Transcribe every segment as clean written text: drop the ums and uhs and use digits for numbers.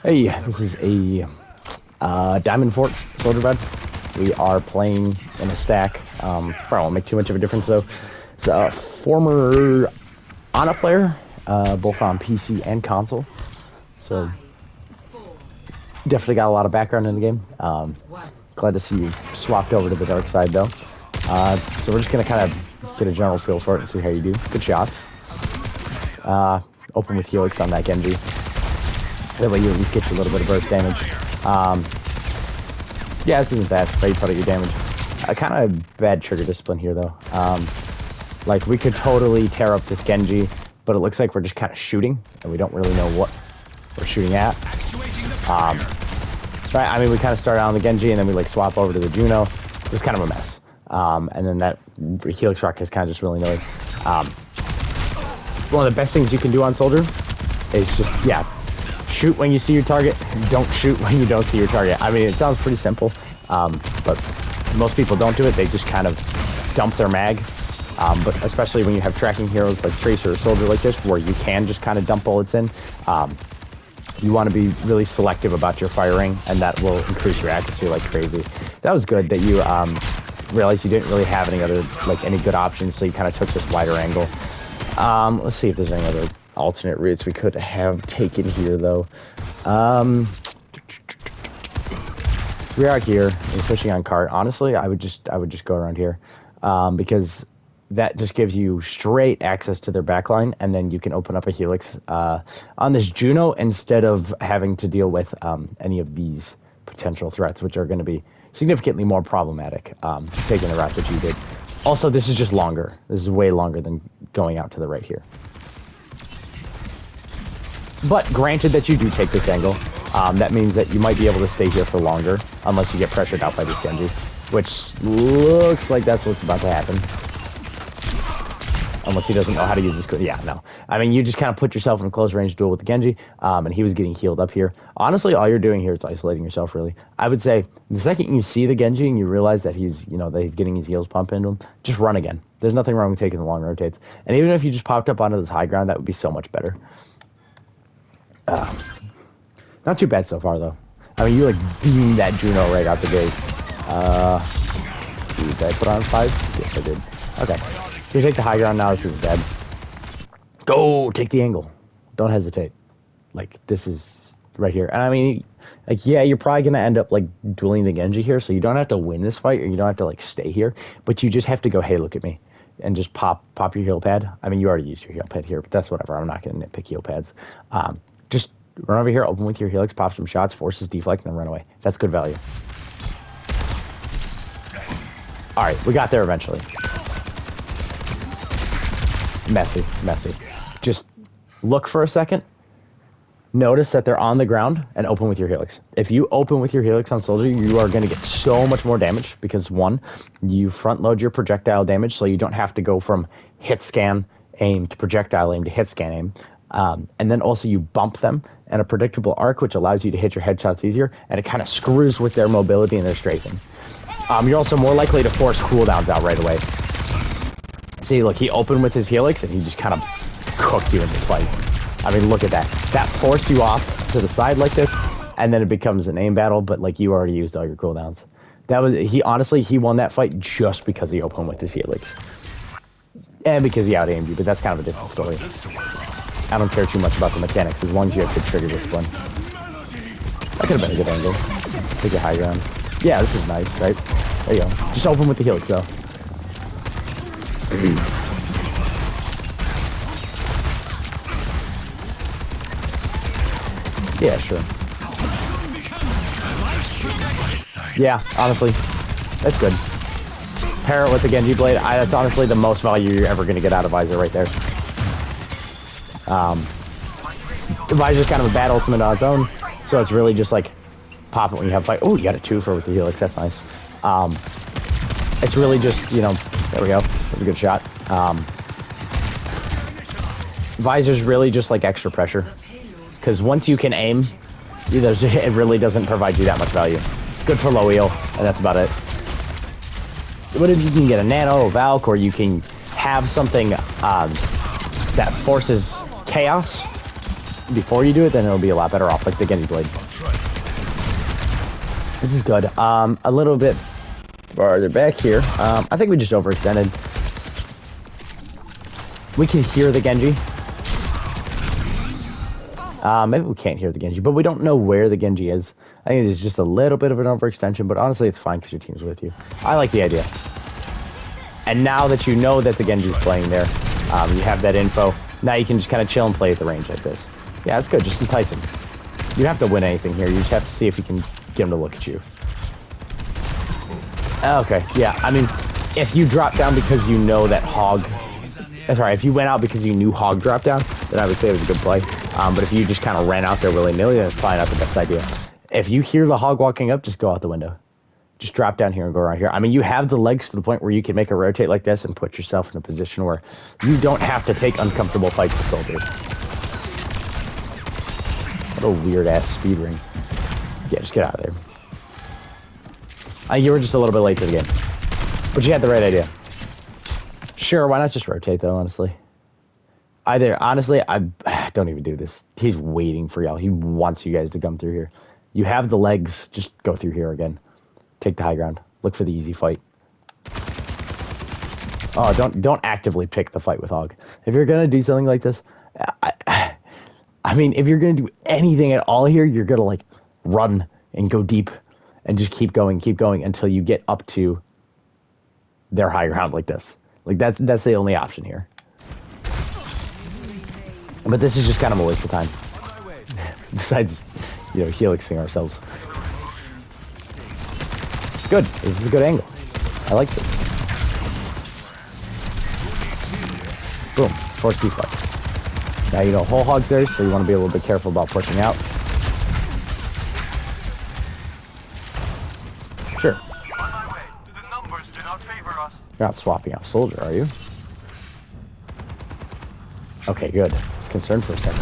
Hey, this is a Diamond Fort Soldier VOD. We are playing in a stack. Probably won't make too much of a difference though. It's a former Ana player, both on PC and console. So definitely got a lot of background in the game. Glad to see you swapped over to the dark side though. So we're just gonna kind of get a general feel for it and see how you do. Good shots. Open with helix on that Genji. That way you at least get you a little bit of burst damage. Yeah, this isn't bad. Right, you put out your damage. Kind of bad trigger discipline here, though. Like, we could totally tear up this Genji, but it looks like we're just kind of shooting, and we don't really know what we're shooting at. Right, I mean, we kind of start out on the Genji, and then we, like, swap over to the Juno. It was kind of a mess. And then that Helix Rock is kind of just really annoying. One of the best things you can do on Soldier is just, yeah, shoot when you see your target, don't shoot when you don't see your target. I mean, it sounds pretty simple, but most people don't do it. They just kind of dump their mag. But especially when you have tracking heroes like Tracer or Soldier like this, where you can just kind of dump bullets in, you want to be really selective about your firing, and that will increase your accuracy like crazy. That was good that you realized you didn't really have any good options, so you kind of took this wider angle. Let's see if there's any other alternate routes we could have taken here, though. We are here and pushing on cart. Honestly, I would just go around here, because that just gives you straight access to their backline, and then you can open up a helix on this Juno instead of having to deal with any of these potential threats, which are going to be significantly more problematic, taking the route that you did. Also, this is just longer. This is way longer than going out to the right here. But granted that you do take this angle, that means that you might be able to stay here for longer, unless you get pressured out by this Genji, which looks like that's what's about to happen. Unless he doesn't know how to use this. Yeah, no. I mean, you just kind of put yourself in a close range duel with the Genji, and he was getting healed up here. Honestly, all you're doing here is isolating yourself, really. I would say the second you see the Genji and you realize that he's getting his heals pumped into him, just run again. There's nothing wrong with taking the long rotates. And even if you just popped up onto this high ground, that would be so much better. Not too bad so far, though. I mean, you like beamed that Juno right out the gate. Did I put on 5? Yes, I did. Okay. You take the high ground now. This is dead. Go take the angle. Don't hesitate. Like, this is right here. And I mean, like, yeah, you're probably gonna end up like dueling the Genji here, so you don't have to win this fight, or you don't have to like stay here, but you just have to go, hey, look at me, and just pop your heal pad. I mean, you already used your heal pad here, but that's whatever. I'm not gonna nitpick heal pads. Just run over here, open with your helix, pop some shots, forces deflect, and then run away. That's good value. All right, we got there eventually. Messy. Just look for a second. Notice that they're on the ground and open with your helix. If you open with your helix on Soldier, you are going to get so much more damage because, one, you front load your projectile damage, so you don't have to go from hit scan aim to projectile aim to hit scan aim. And then also you bump them in a predictable arc, which allows you to hit your headshots easier, and it kind of screws with their mobility and their strafing. You're also more likely to force cooldowns out right away. See, look, he opened with his helix, and he just kind of cooked you in this fight. I mean, look at that. That forced you off to the side like this, and then it becomes an aim battle, but, like, you already used all your cooldowns. Honestly, he won that fight just because he opened with his helix. And because he out-aimed you, but that's kind of a different story. I don't care too much about the mechanics, as long as you have good trigger discipline. That could have been a good angle. Take a high ground. Yeah, this is nice, right? There you go. Just open with the helix, though. Yeah, sure. Yeah, honestly, that's good. Pair it with the Genji blade. That's honestly the most value you're ever going to get out of Visor right there. Visor's kind of a bad ultimate on its own, so it's really just like pop it when you have fight. Oh, you got a 2-for with the helix. That's nice. It's really just, there we go. That was a good shot. Visor's really just like extra pressure, because once you can aim, it really doesn't provide you that much value. It's good for low heal, and that's about it. But if you can get a nano, a Valk, or you can have something that forces chaos, before you do it, then it'll be a lot better off, like the Genji blade. This is good. A little bit farther back here. I think we just overextended. We can hear the Genji. Maybe we can't hear the Genji, but we don't know where the Genji is. I think it's just a little bit of an overextension, but honestly, it's fine because your team's with you. I like the idea. And now that you know that the Genji's playing there, you have that info. Now you can just kind of chill and play at the range like this. Yeah, that's good. Just entice him. You don't have to win anything here. You just have to see if you can get him to look at you. Okay, yeah. I mean, if you drop down because you know that Hog... Sorry, if you went out because you knew Hog dropped down, then I would say it was a good play. But if you just kind of ran out there willy-nilly, that's probably not the best idea. If you hear the Hog walking up, just go out the window. Just drop down here and go around here. I mean, you have the legs to the point where you can make a rotate like this and put yourself in a position where you don't have to take uncomfortable fights to Soldier. What a weird-ass speed ring. Yeah, just get out of there. You were just a little bit late to the game. But you had the right idea. Sure, why not just rotate, though, honestly? Honestly, I don't even do this. He's waiting for y'all. He wants you guys to come through here. You have the legs. Just go through here again. Take the high ground. Look for the easy fight. Oh, don't actively pick the fight with Hog. If you're gonna do something like this, I mean, if you're gonna do anything at all here, you're gonna like run and go deep and just keep going until you get up to their high ground like this. Like that's the only option here. But this is just kind of a waste of time. Besides, you know, helixing ourselves. Good. This is a good angle. I like this. Boom. Force deflect. Now you know whole Hog's there, so you want to be a little bit careful about pushing out. Sure. You're not swapping out Soldier, are you? Okay, good. I was concerned for a second.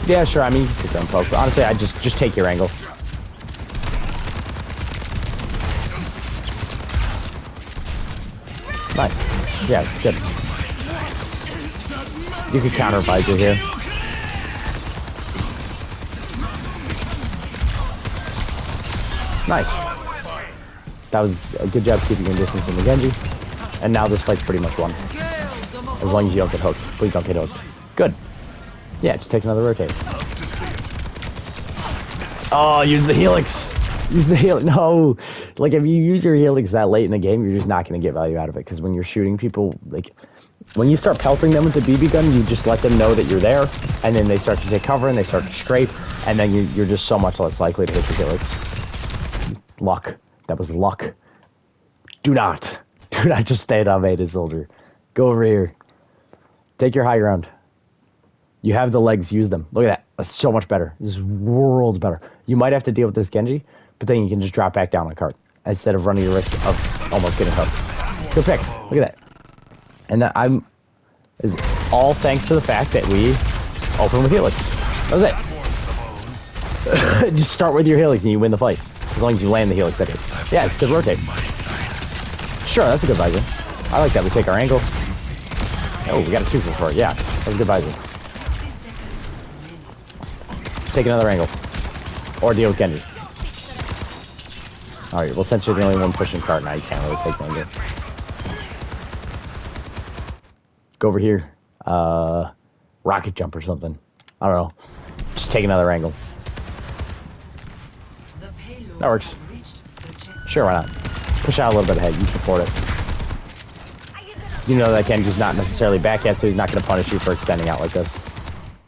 Yeah, sure. I mean, you can pick your own poke, but honestly, I just take your angle. Nice. Yeah, it's good. You can counter Visor here. Nice. That was a good job keeping your distance from the Genji. And now this fight's pretty much won. As long as you don't get hooked. Please don't get hooked. Good. Yeah, just take another rotate. Oh, use the helix. Use the helix. No. Like, if you use your helix that late in the game, you're just not going to get value out of it. Because when you're shooting people, like, when you start pelting them with the BB gun, you just let them know that you're there. And then they start to take cover and they start to strafe. And then you're just so much less likely to hit the helix. Luck. That was luck. Do not just stay on Veda Soldier. Go over here. Take your high ground. You have the legs, use them. Look at that. That's so much better. This is worlds better. You might have to deal with this Genji, but then you can just drop back down on cart instead of running the risk of almost getting hooked. Good pick. Look at that. And that is all thanks to the fact that we open with Helix. That was it. Just start with your Helix and you win the fight. As long as you land the Helix, that is. Yeah, it's good rotate. Sure, that's a good visor. I like that. We take our angle. Oh, we got a 2 for 4. Yeah, that's a good visor. Take another angle. Or deal with Genji. Alright, well, since you're the only one pushing cart now, you can't really take the angle. Go over here. Rocket jump or something. I don't know. Just take another angle. That works. Sure, why not? Push out a little bit ahead. You can afford it. You know that Genji's not necessarily back yet, so he's not going to punish you for extending out like this.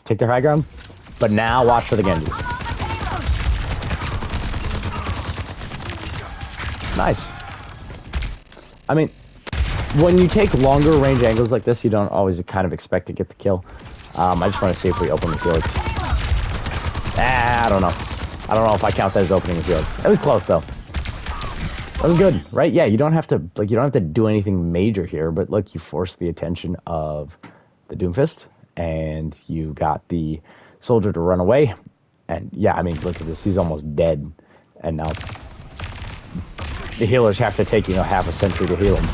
Take their high ground. But now watch for the Genji. Nice. I mean, when you take longer range angles like this, you don't always kind of expect to get the kill. I just want to see if we open the Helix. I don't know. I don't know if I count that as opening the Helix. It was close though. That was good, right? Yeah, you don't have to do anything major here, but look, you forced the attention of the Doomfist, and you got the Soldier to run away. And yeah, I mean, look at this. He's almost dead, and now the healers have to take, half a century to heal him.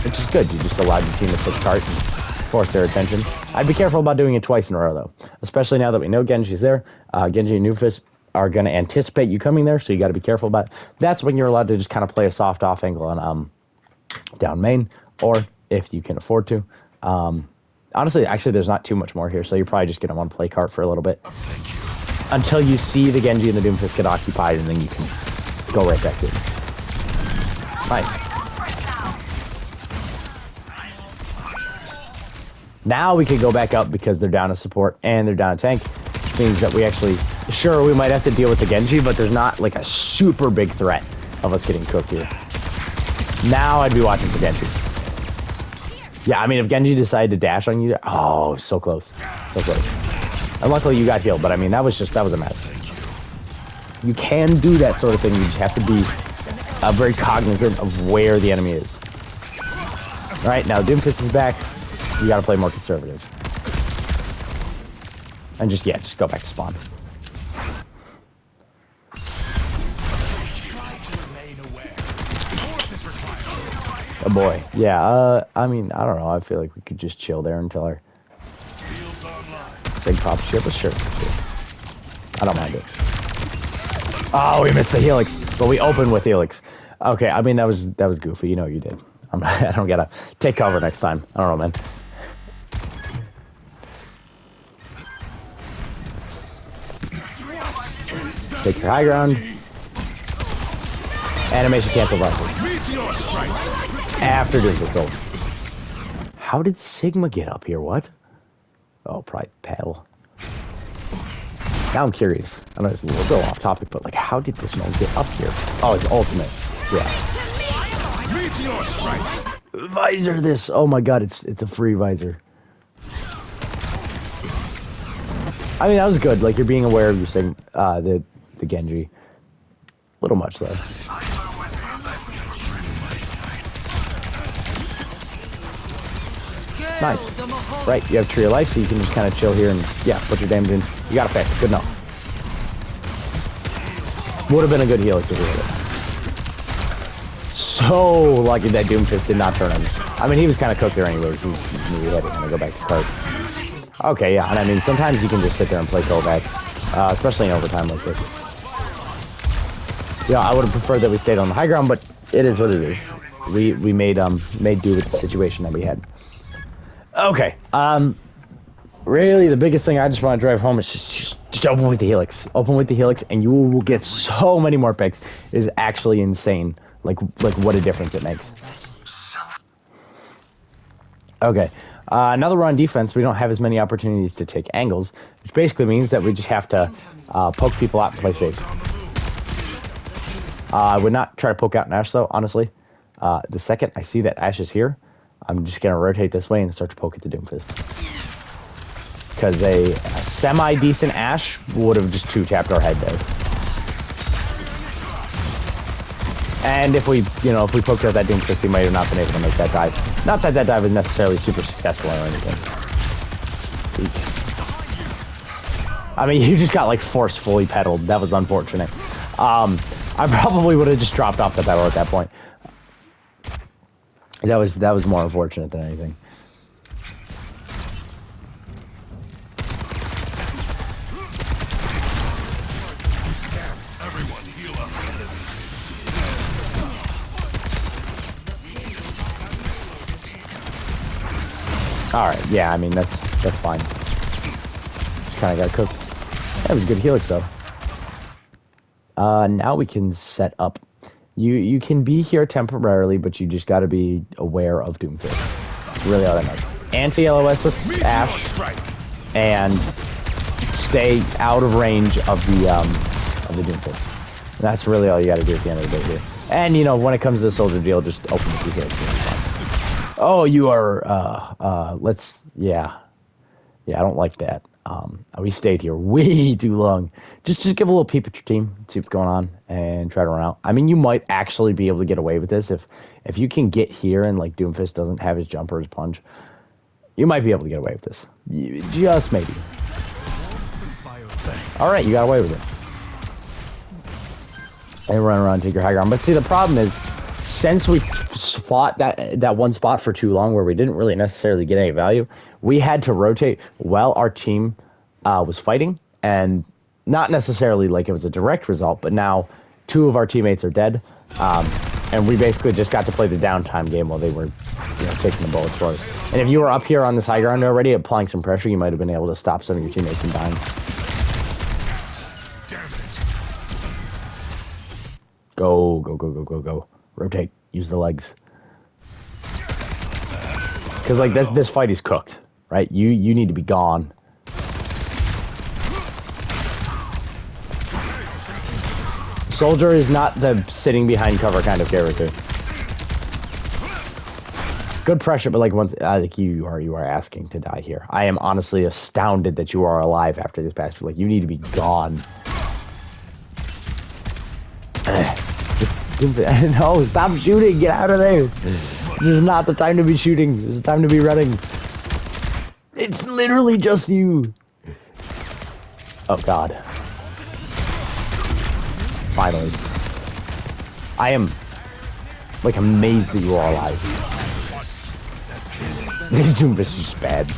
which is good. You just allowed your team to push cart and force their attention. I'd be careful about doing it twice in a row, though, especially now that we know Genji's there. Genji and Doomfist are going to anticipate you coming there, so you got to be careful about it. That's when you're allowed to just kind of play a soft off angle on down main, or if you can afford to. Honestly, actually, there's not too much more here, so you're probably just going to want to play cart for a little bit until you see the Genji and the Doomfist get occupied, and then you can go right back to it. Nice. Now we can go back up because they're down a support and they're down a tank, which means that we actually, sure, we might have to deal with the Genji, but there's not like a super big threat of us getting cooked here. Now I'd be watching for Genji. Yeah, I mean, if Genji decided to dash on you, oh, so close. So close. And luckily you got healed, but I mean, that was a mess. You can do that sort of thing, you just have to be very cognizant of where the enemy is. All right, now Doomfist is back. You gotta play more conservative. And just go back to spawn. Oh boy. Yeah, I mean, I don't know. I feel like we could just chill there until our Sig pops ship. Sure. I don't mind it. Oh, we missed the helix, but we opened with helix. Okay, I mean, that was goofy. You know you did. I don't gotta take cover next time. I don't know, man. Take your high ground. Animation cancel rifle. After doing this, though. How did Sigma get up here? What? Oh, probably paddle. Now I'm curious. I know we'll go off topic, but like, how did this man get up here? Oh, it's ultimate. Yeah. Visor this. Oh my god, it's a free visor. I mean, that was good. Like, you're being aware of your thing, the Genji. A little much, though. Nice. Right, you have Tree of Life, so you can just kind of chill here and, yeah, put your damage in. You got a pick. Good enough. Would have been a good helix if we hit it. So lucky that Doomfist did not turn him. I mean, he was kind of cooked there anyways. He knew he had it. I'm going to go back to cart. Okay, yeah, and I mean, sometimes you can just sit there and play Kovac, especially in overtime like this. Yeah, I would have preferred that we stayed on the high ground, but it is what it is. We made do with the situation that we had. Okay, really the biggest thing I just want to drive home is just open with the helix. Open with the helix, and you will get so many more picks. It is actually insane, like what a difference it makes. Okay. Now that we're on defense, we don't have as many opportunities to take angles, which basically means that we just have to poke people out and play safe. I would not try to poke out an Ashe, though, honestly. The second I see that Ashe is here, I'm just going to rotate this way and start to poke at the Doomfist. Because a semi-decent Ashe would have just two-tapped our head there. And if we poked out that Doomfist, he might have not been able to make that dive. Not that that dive was necessarily super successful or anything. I mean, you just got, like, forcefully pedaled. That was unfortunate. I probably would have just dropped off the pedal at that point. That was more unfortunate than anything. All right, yeah, I mean that's fine. Just kind of got cooked. That was a good helix though. Now we can set up. You can be here temporarily, but you just got to be aware of Doomfist. Really all that matters. Anti-LOS Ashe, and stay out of range of the Doomfist. That's really all you got to do at the end of the day here. And you know, when it comes to the Soldier deal, just open the two hits. Oh, you are. Yeah, I don't like that. We stayed here way too long. Just give a little peep at your team, see what's going on, and try to run out. I mean, you might actually be able to get away with this if you can get here and like Doomfist doesn't have his jump or his plunge. You might be able to get away with this, just maybe. All right, you got away with it. And run around, take your high ground. But see, the problem is since we fought that one spot for too long where we didn't really necessarily get any value, we had to rotate while our team was fighting, and not necessarily like it was a direct result, but now 2 of our teammates are dead, and we basically just got to play the downtime game while they were, taking the bullets for us. And if you were up here on this high ground already applying some pressure, you might have been able to stop some of your teammates from dying. Go, go, go, go, go, go. Rotate. Use the legs. Because, like, this fight is cooked, right? You need to be gone. Soldier is not the sitting behind cover kind of character. Good pressure, but, like, once I think you are asking to die here. I am honestly astounded that you are alive after this past. Like, you need to be gone. No, stop shooting. Get out of there. This is not the time to be shooting. This is the time to be running. It's literally just you. Oh, God. Finally. I am, like, amazed that you are alive. This Doomfist is just bad.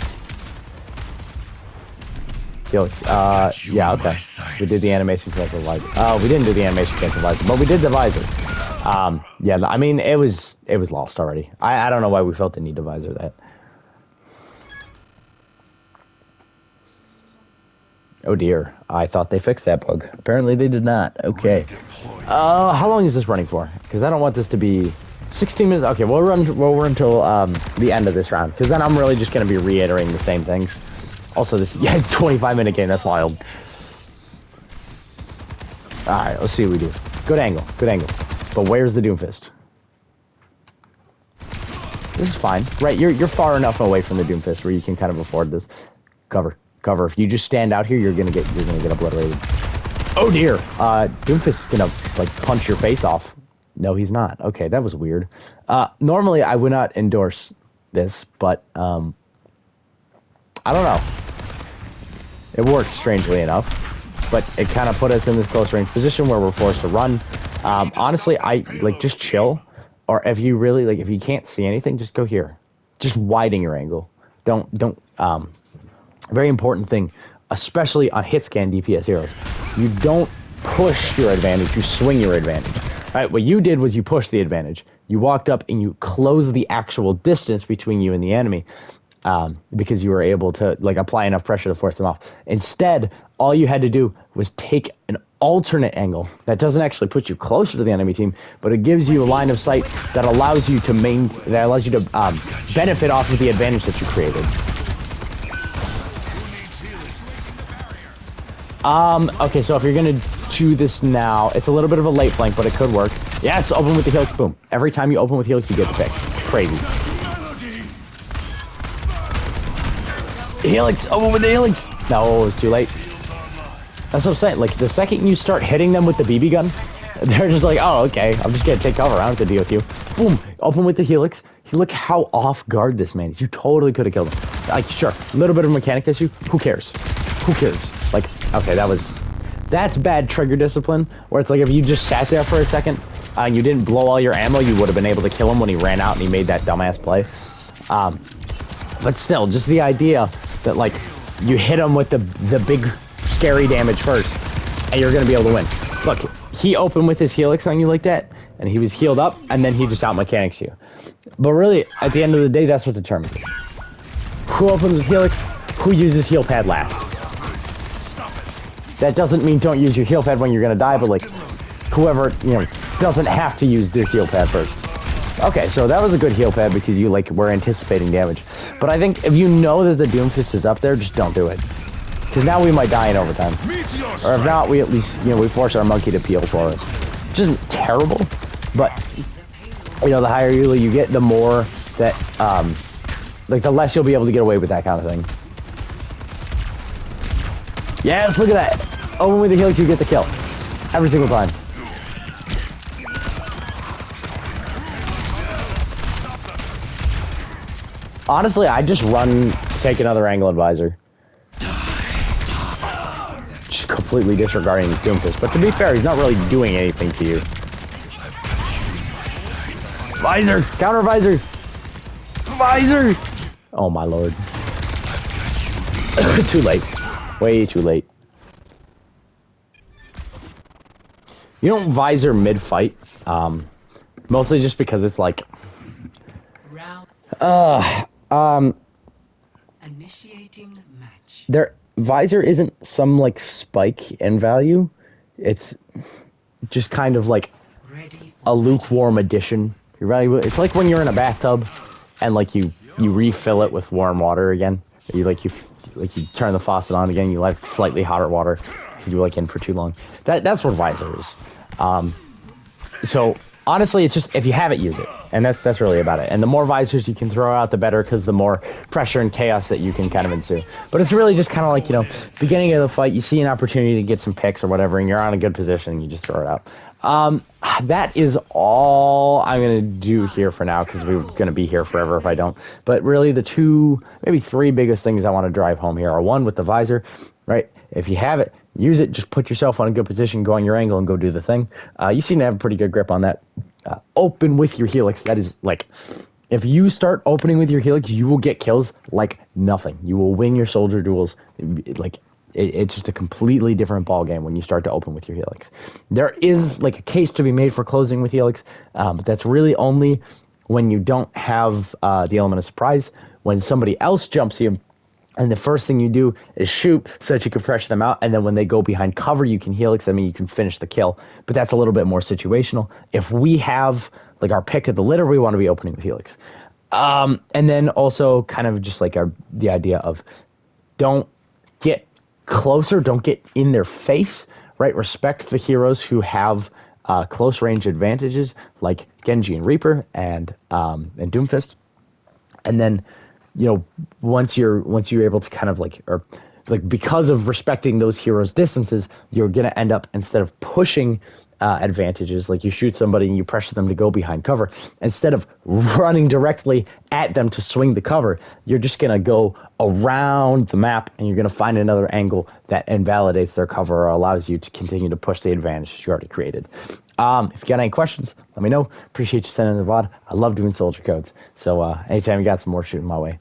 Helix. Yeah, okay. We did the animation cancel visor. Oh, we didn't do the animation cancel visor, but we did the visor. Yeah, I mean, it was lost already. I don't know why we felt the need to visor that. Oh dear, I thought they fixed that bug. Apparently they did not. Okay. How long is this running for? Because I don't want this to be 16 minutes. Okay, we'll run until the end of this round, because then I'm really just going to be reiterating the same things. Also, this 25-minute game. That's wild. All right, let's see what we do. Good angle, good angle. But where's the Doomfist? This is fine, right? You're far enough away from the Doomfist where you can kind of afford this. Cover, cover. If you just stand out here, you're gonna get obliterated. Oh dear. Doomfist is gonna like punch your face off. No, he's not. Okay, that was weird. Normally I would not endorse this, but I don't know. It worked strangely enough, but it kind of put us in this close range position where we're forced to run. Honestly, I like just chill, or if you really like, if you can't see anything, just go here. Just widen your angle. Don't. Very important thing, especially on hit scan DPS heroes. You don't push your advantage. You swing your advantage. All right. What you did was you pushed the advantage. You walked up and you closed the actual distance between you and the enemy. Because you were able to like apply enough pressure to force them off. Instead, all you had to do was take an alternate angle that doesn't actually put you closer to the enemy team, but it gives you a line of sight that allows you to benefit off of the advantage that you created. Okay, so if you're gonna do this now, it's a little bit of a late flank, but it could work. Yes, open with the helix. Boom. Every time you open with helix, you get the pick. Crazy. Helix! Oh, with the helix! No, it was too late. That's what I'm saying. Like, the second you start hitting them with the BB gun, they're just like, oh, okay, I'm just gonna take cover. I don't have to deal with you. Boom! Open with the helix. Look how off guard this man is. You totally could have killed him. Like, sure, a little bit of mechanic issue. Who cares? Who cares? Like, okay, that's bad trigger discipline, where it's like if you just sat there for a second and you didn't blow all your ammo, you would have been able to kill him when he ran out and he made that dumbass play. But still, just the idea that, like, you hit him with the big, scary damage first, and you're going to be able to win. Look, he opened with his helix on you like that, and he was healed up, and then he just out-mechanics you. But really, at the end of the day, that's what determines it. Who opens with helix? Who uses heal pad last? That doesn't mean don't use your heal pad when you're going to die, but, like, whoever, doesn't have to use their heal pad first. Okay, so that was a good heal pad because you, like, were anticipating damage. But I think if you know that the Doomfist is up there, just don't do it. Because now we might die in overtime. Or if not, we at least, we force our monkey to peel for us. Which isn't terrible, but, the higher you get, the more that, like, the less you'll be able to get away with that kind of thing. Yes, look at that. Open with the helix, you get the kill. Every single time. Honestly, I just run, take another angle and visor. Just completely disregarding his Doomfist. But to be fair, he's not really doing anything to you. I've got you in my sights. Visor! Counter visor! Visor! Oh my lord. Too late. Way too late. You don't visor mid-fight. Mostly just because it's like... Initiating match. Their visor isn't some, like, spike in value. It's just kind of like a lukewarm addition. It's like when you're in a bathtub and, like, you refill it with warm water again. You turn the faucet on again, you like slightly hotter water because you were, like, in for too long. That's what visor is. So honestly, it's just if you have it, use it, and that's really about it. And the more visors you can throw out, the better, because the more pressure and chaos that you can kind of ensue. But it's really just kind of like, you know, beginning of the fight, you see an opportunity to get some picks or whatever, and you're on a good position, and you just throw it out. That is all I'm gonna do here for now, because we're gonna be here forever if I don't. But really, the two, maybe three biggest things I want to drive home here are: one, with the visor, right? If you have it, use it. Just put yourself on a good position, go on your angle, and go do the thing. You seem to have a pretty good grip on that. Open with your helix. That is, like, if you start opening with your helix, you will get kills like nothing. You will win your soldier duels. Like, it's just a completely different ball game when you start to open with your helix. There is, like, a case to be made for closing with helix, but that's really only when you don't have the element of surprise. When somebody else jumps you, and the first thing you do is shoot so that you can fresh them out, and then when they go behind cover, you can helix them and you can finish the kill. But that's a little bit more situational. If we have, like, our pick of the litter, we want to be opening with helix. And then also kind of just like the idea of don't get closer, don't get in their face, right? Respect the heroes who have close range advantages, like Genji and Reaper and Doomfist. And then, you know, once you're able to kind of because of respecting those heroes' distances, you're going to end up, instead of pushing advantages, like you shoot somebody and you pressure them to go behind cover, instead of running directly at them to swing the cover, you're just going to go around the map and you're going to find another angle that invalidates their cover or allows you to continue to push the advantage you already created. If you got any questions, let me know. Appreciate you sending the VOD. I love doing soldier codes. So anytime you got some more, shooting my way.